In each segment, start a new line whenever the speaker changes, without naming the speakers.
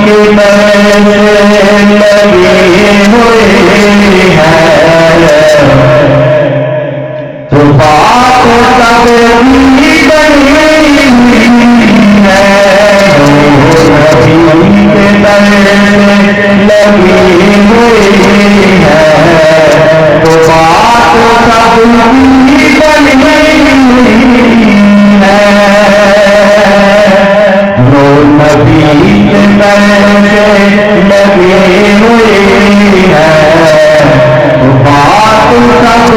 کے در لگے ہوئے ہیں تو بات سب کی بنی ہے نبی کے در لگے ہوئے ہیں تو بات سب کی بنی ہے نبی کے در لگے ہوئے ہیں تو بات سب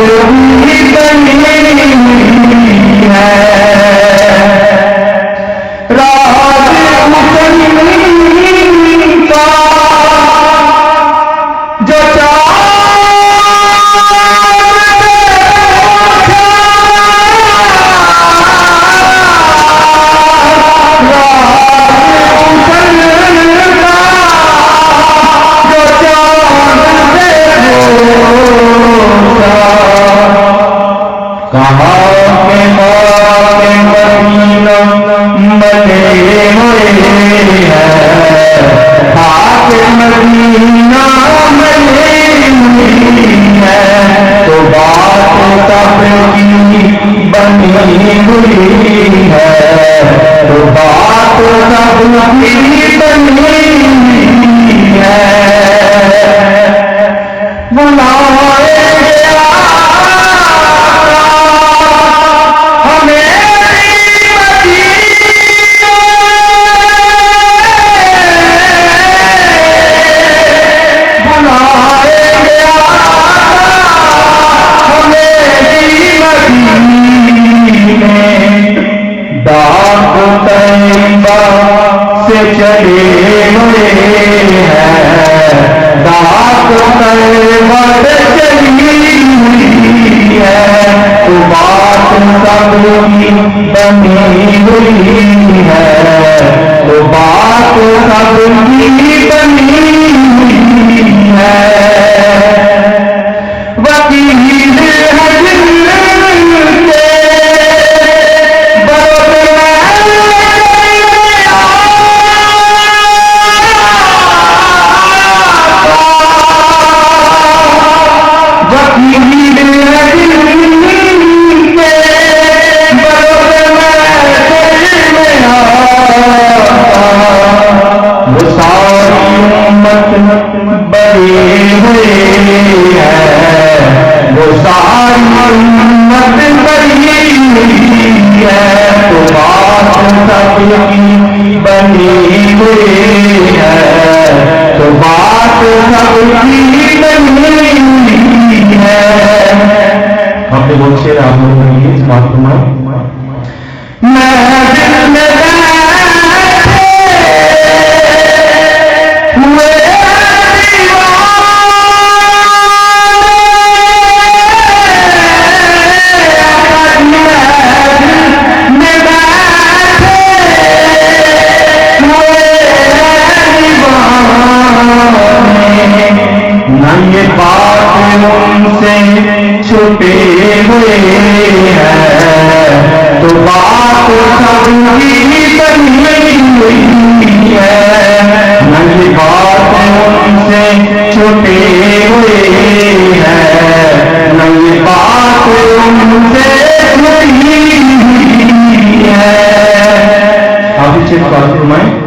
کی بنی ہے راز حسین کا جو سے چلے ہوئے ہیں دات طیبہ سے چلی ہوئی ہے تو بات سب کی بنی ہوئی ہے تو بات سب کی بنی ہوئی ہے وکیل بڑے ہوئے ہیں وہ ساری امت بڑی ہوئی ہے تو بات سب کی بنی ہوئی ہے تو بات سب کی بنی ہوئی ہے ہم نے بہت شعر آپ لوگوں نے اس بات کو یہ بات ان سے چھپے ہوئے ہیں تو بات سب کی بنی ہوئی ہے یہ بات ان سے چھپے ہوئے ہیں یہ بات ان سے چھپی ہوئی ہے آپ اس چیز بات فرمائیں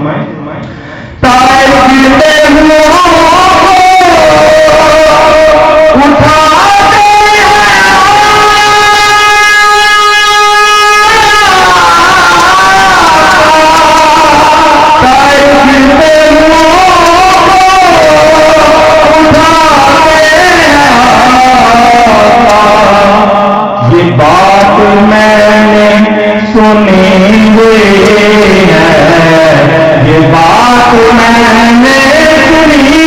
بات میں نے سنی ہوئی ہے یہ بات میں نے سنی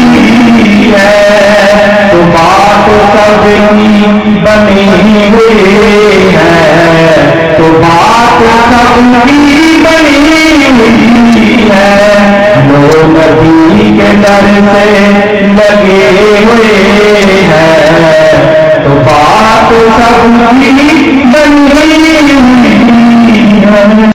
ہوئی ہے تو بات سب کی بنی ہوئی ہے تو بات سب کی بنی ہوئی ہے لوگ نبی کے در سے لگے ہوئے ہیں تو بات سب کی بنی ہوئی ہے